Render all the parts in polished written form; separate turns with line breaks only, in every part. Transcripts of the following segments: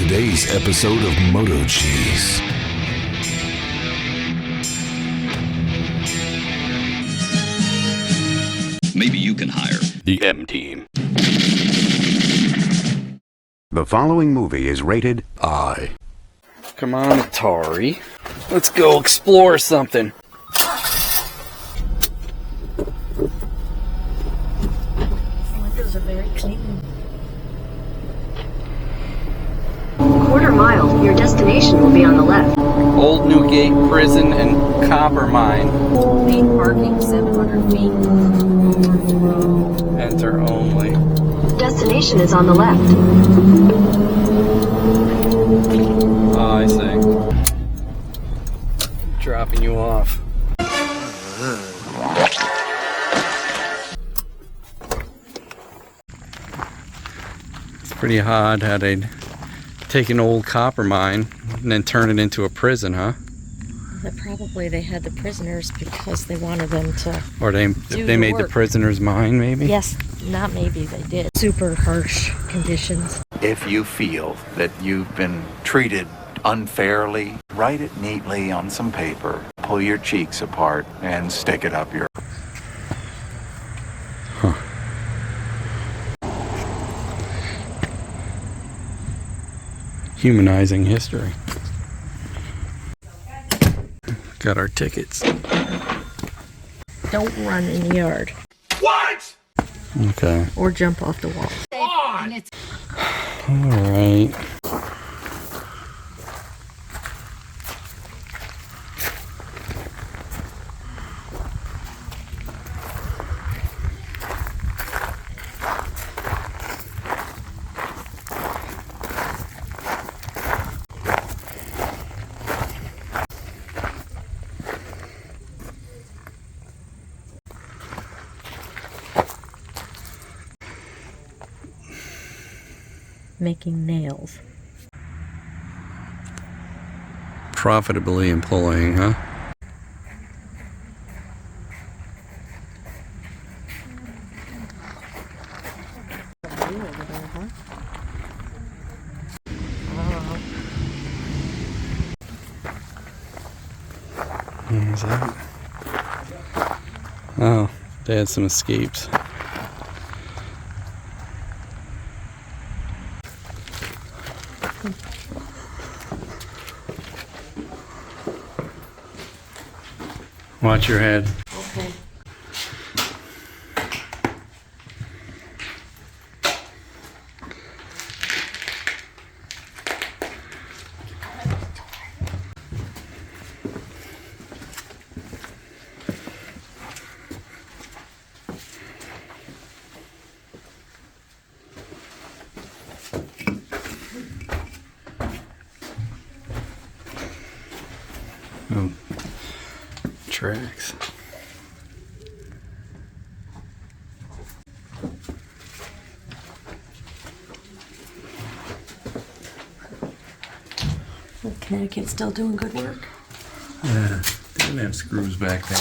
today's episode of MotoCheez.
Maybe you can hire the M team.
The following movie is rated
I. Come on, Atari. Let's go explore something.
Windows are very clean. Quarter mile, your destination will be on the left.
Old Newgate Prison and Copper Mine.
Main parking 700 feet.
Enter only.
Destination is on the left.
Oh, I see. Dropping you off. It's pretty odd how they'd take an old copper mine and then turn it into a prison, huh?
That probably they had the prisoners because they wanted them to.
Or they made the prisoners mine, maybe?
Yes, not maybe, they did. Super harsh conditions.
If you feel that you've been treated unfairly, write it neatly on some paper, pull your cheeks apart, and stick it up your...
Humanizing history. Got our tickets.
Don't run in the yard.
What?
Okay.
Or jump off the wall.
Alright.
Making nails.
Profitably employing, huh? What is that? Oh, they had some escapes. Watch your head.
Okay.
Oh, tracks.
Connecticut still doing good work.
Yeah, they didn't have screws back then.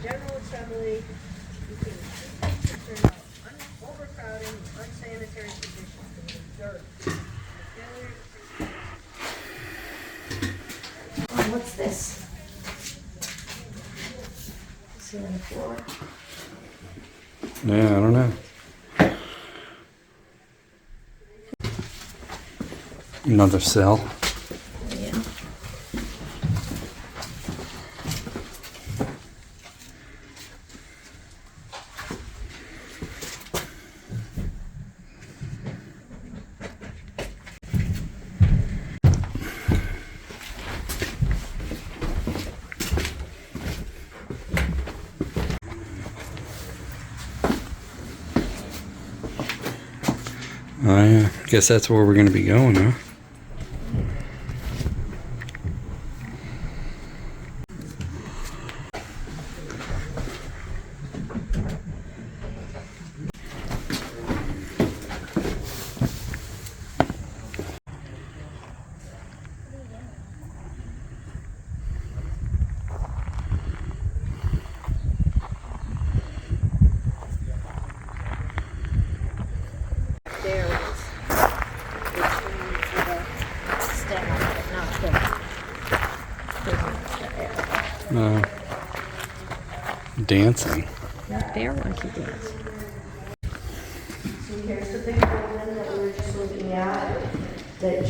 General Assembly, overcrowding, unsanitary conditions, dirt.
Oh, what's this? Sit on the floor.
Yeah, I don't know. Another cell.
Yeah.
I guess that's where we're going to be going, huh? dancing.
Bear monkey dance.
So here's the big building that we were just looking at, that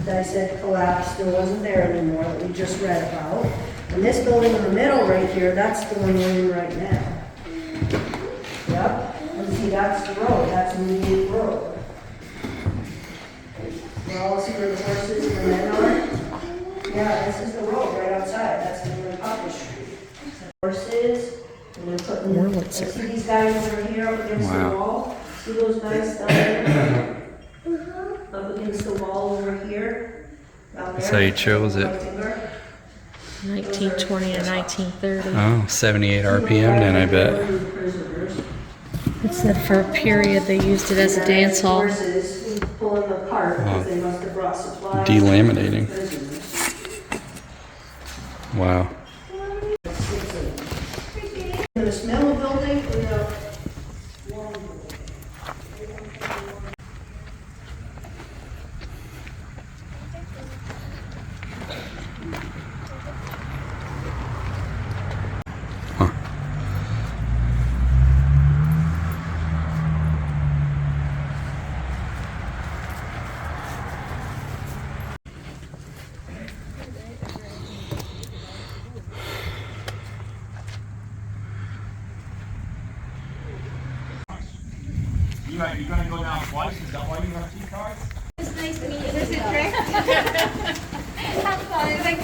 I said collapsed, and wasn't there anymore, that we just read about. And this building in the middle right here, that's going in right now. Yep, and see, that's the road, that's Newgate Road. Where all see where the horses and the men are? Yeah, this is the road right outside, that's the new Papa Street. Horses, and they're putting, see these guys over here up against the wall? See those guys down there? Up against the wall over here.
That's how you chose it.
1920 to 1930.
Oh, 78 RPM then, I bet.
It said for a period they used it as a dance hall.
Delaminating. Wow.
The smell building,
You're going to go down twice? Is that why you have 2 cars?
It's nice to meet you. This is Trick. Have fun. It's like,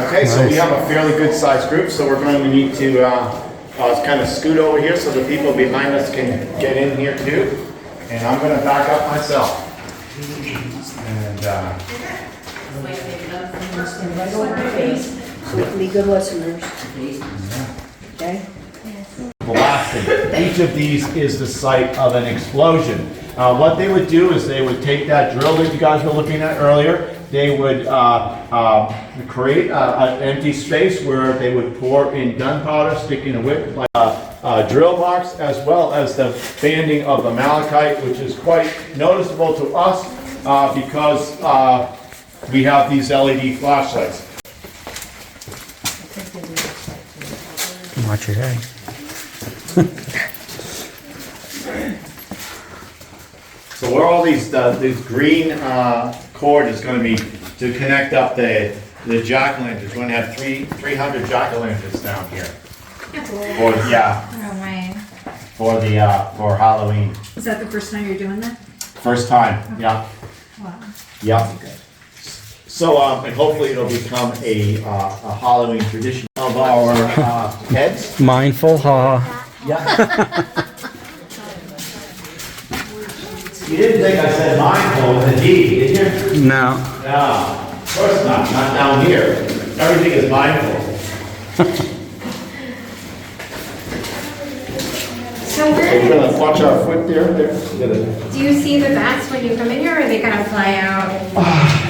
okay, so we have a fairly good sized group, so we're going to need to kind of scoot over here so the people behind us can get in here too. And I'm going to back up myself. And
right over your face, so we can be good listeners. Okay?
blasting. Each of these is the site of an explosion. What they would do is they would take that drill that you guys were looking at earlier. They would create an empty space where they would pour in gunpowder, sticking a wick like drill marks, as well as the banding of the malachite, which is quite noticeable to us because we have these LED flashlights.
Watch your head.
So where all these green cord is going to be to connect up the jack-o'-lanterns. We're going to have 300 jack-o'-lanterns down here. For Halloween.
is that the first time you're doing that?
First time, yeah.
Wow.
Yeah. So and hopefully it'll become a Halloween tradition of our heads.
Mindful, ha.
Yeah. You didn't think I said mindful with a D, did you?
No.
No, of course not down here. Everything is mindful.
So
We're
where,
gonna watch our foot there.
do you see the bats when you come in here, or are they kind of fly out?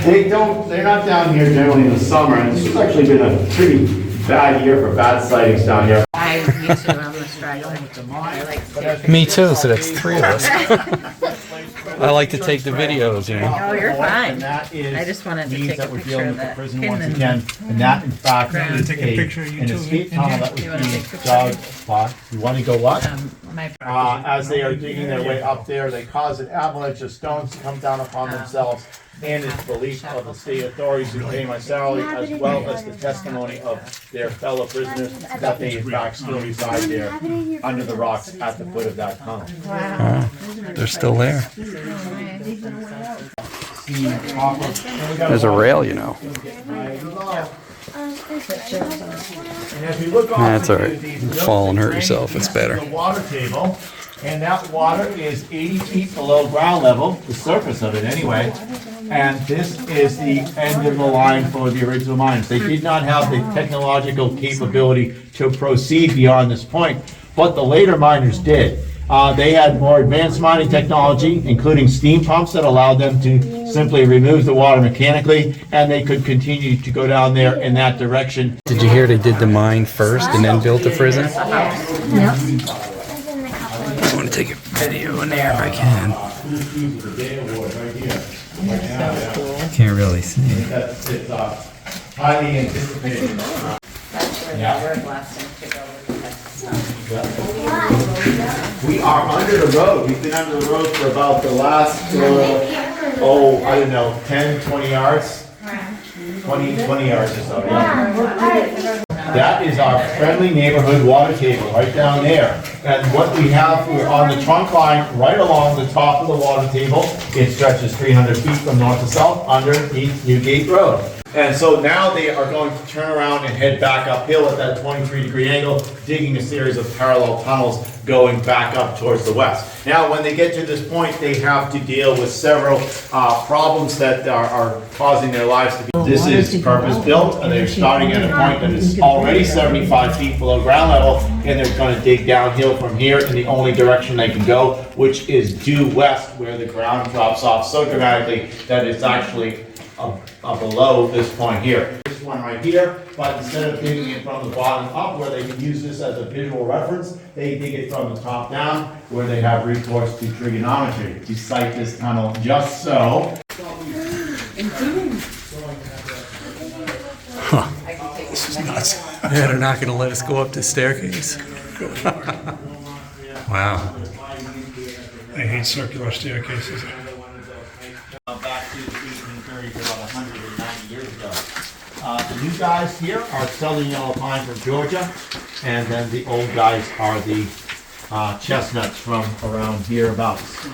They're not down here generally in the summer, and this has actually been a pretty bad year for bat sightings down here.
I used to, I'm a straggler. I like
Me too, so that's 3 of us. I like to take the videos, you know.
Oh, you're fine.
And that is
I just wanted to
means
take a
that we're
picture
dealing
of
with the
that
prison
pin
once
and-
again, and that in fact
Ground.
is
Take
an escape tunnel that was
You wanna
being
take a picture
dug
of
by. You want to go what?
My
As they are digging their way up there, they cause an avalanche of stones to come down upon themselves, and it's belief of the state authorities who pay my salary, as well as the testimony of their fellow prisoners, that they in fact still reside there under the rocks at the foot of that tunnel.
They're still there. There's a rail, you know.
And as we look off
That's all
into
right.
these buildings,
Fall and hurt yourself, it's better.
The water table, and that water is 80 feet below ground level, the surface of it anyway. And this is the end of the line for the original mines. They did not have the technological capability to proceed beyond this point, but the later miners did. They had more advanced mining technology, including steam pumps that allowed them to simply remove the water mechanically, and they could continue to go down there in that direction.
Did you hear they did the mine first and then built the prison?
Yep.
take a video in there if I can. Can't really see.
It's highly anticipated.
That's where they were blasting to go with that.
We are under the road. We've been under the road for about the last, I don't know, 10, 20 yards. 20 yards or so, yeah. That is our friendly neighborhood water table right down there. And what we have, we're on the trunk line right along the top of the water table. It stretches 300 feet from north to south underneath Newgate Road. And so now they are going to turn around and head back uphill at that 23-degree angle, digging a series of parallel tunnels going back up towards the west. Now, when they get to this point, they have to deal with several problems that are causing their lives to be. This is purpose-built, and they're starting at a point that is already 75 feet below ground level, and they're going to dig downhill from here in the only direction they can go, which is due west, where the ground drops off so dramatically that it's actually below this point here. This one right here, but instead of digging it from the bottom up where they can use this as a visual reference, they dig it from the top down where they have recourse to trigonometry to site this tunnel just so.
Huh. This is nuts. Yeah, they're not going to let us go up this staircase. Wow.
I hate circular staircases.
Back to the 1830s, about 190 years ago. The new guys here are Southern Yellow Pine from Georgia, and then the old guys are the chestnuts from around hereabouts.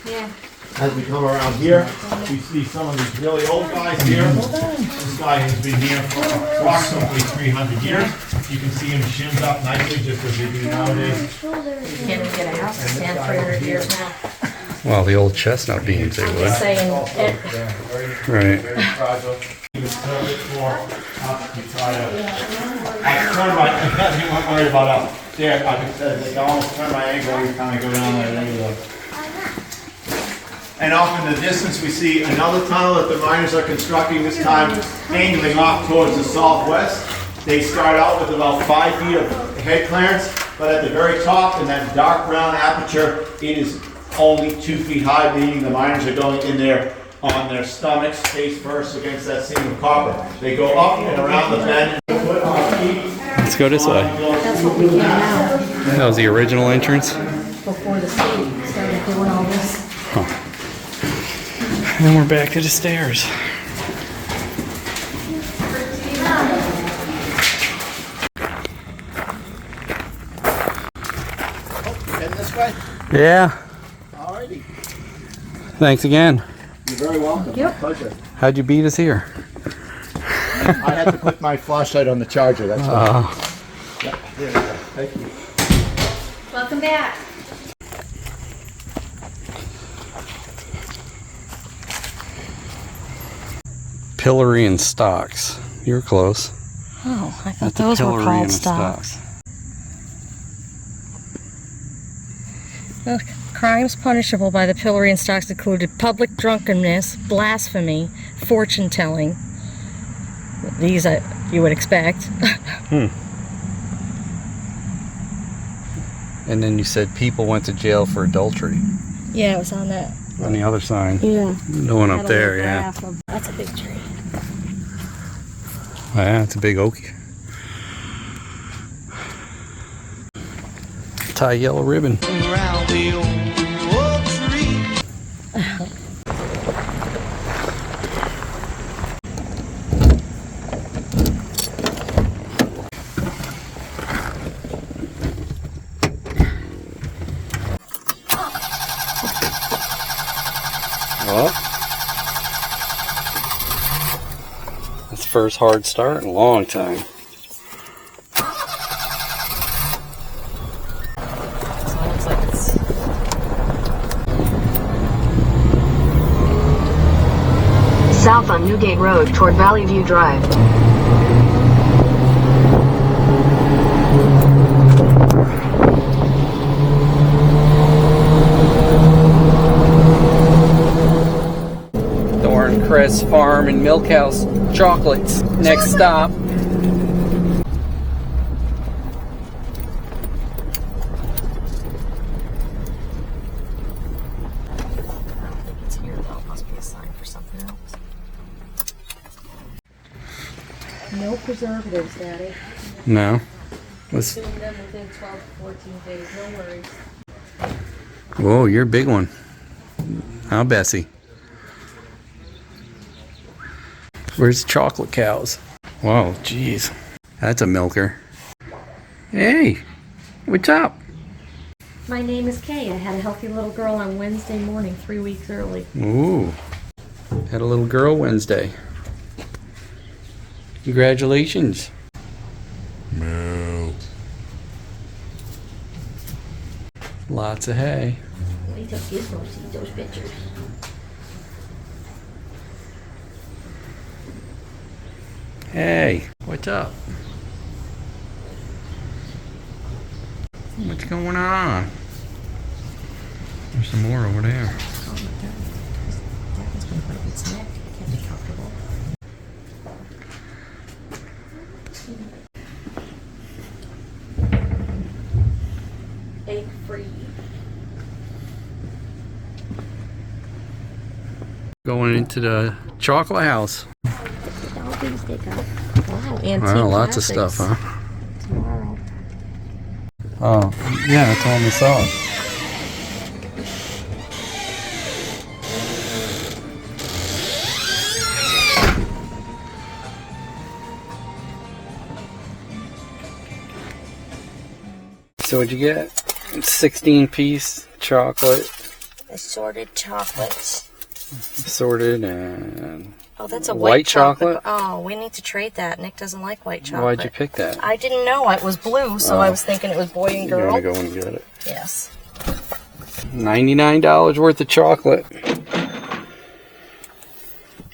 Yeah.
As we come around here, we see some of these really old guys here. This guy has been here for approximately 300 years. You can see him shimmed up nicely, just as they do nowadays.
Can't even get a house to stand 300 years now.
Well, the old chestnut beans, they would.
Saying
Right.
Very fragile. He was a bit more up to try to. I turn my. I'm not worried about up there. I can almost turn my angle. We kind of go down there. There you go. And off in the distance, we see another tunnel that the miners are constructing. This time, angling off towards the southwest. They start out with about 5 feet of head clearance, but at the very top, in that dark brown aperture, it is only 2 feet high, meaning the miners are going in there on their stomachs, face first against that seam of copper. They go up and around the bend and put our feet.
Let's go this way.
that's what we came out
That was the original entrance.
before the state started doing all this.
Huh. And we're back to the stairs.
Heading this way?
Yeah.
Alrighty.
Thanks again.
You're very welcome.
Yep.
My pleasure.
How'd you beat us here?
I had to put my flashlight on the charger, that's why. Yeah, there we go. Thank you.
Welcome back.
Pillory and stocks. You're close.
Oh, I thought
At the
those were
pillory
called
and
stocks. Crimes punishable by the pillory and stocks included public drunkenness, blasphemy, fortune telling. These you would expect.
And then you said people went to jail for adultery.
Yeah, it was on that.
On the other sign.
Yeah.
The one up there, yeah.
That's a big tree.
Yeah, it's a big oak. Tie yellow ribbon.
Around the oak tree.
Well, that's the first hard start in a long time.
South on Newgate Road toward Valley View Drive.
Thorncrest Farm and Milk House chocolates. Next stop.
No preservatives, Daddy.
No. What's...
Consume them within 12 to 14 days, no worries.
Whoa, you're a big one. How, Bessie? Where's the chocolate cows? Whoa, jeez. That's a milker. Hey, what's up?
My name is Kay. I had a healthy little girl on Wednesday morning, 3 weeks early.
Ooh. Had a little girl Wednesday. Congratulations.
Moo.
Lots of hay.
Wait till Gizmo sees those pictures.
Hey, what's up? What's going on? There's some more over there.
Daddy's gonna put it in its neck. It can't be comfortable. Egg free.
Going into the chocolate house.
All these they got. Wow, antique
Wow, lots of
classics.
stuff, huh?
Tomorrow.
Oh, yeah, I told him I saw it. So what'd you get? 16-piece chocolate.
Assorted chocolates.
Assorted and
Oh, that's a
white chocolate.
Oh, we need to trade that. Nick doesn't like white chocolate.
Why'd you pick that?
I didn't know. It was blue, so I was thinking it was boy and
You
girl.
want to go and get it?
Yes.
$99 worth of chocolate.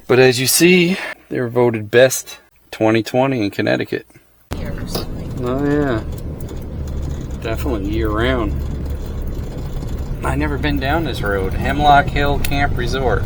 But as you see, they were voted best 2020 in Connecticut. Oh yeah. Definitely year round. I've never been down this road. Hemlock Hill Camp Resort.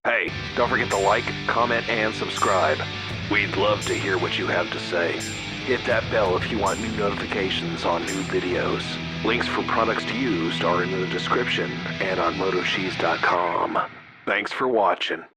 Hey, don't forget to like, comment, and subscribe. We'd love to hear what you have to say. Hit that bell if you want new notifications on new videos. Links for products used are in the description and on MotoCheez.com. Thanks for watching.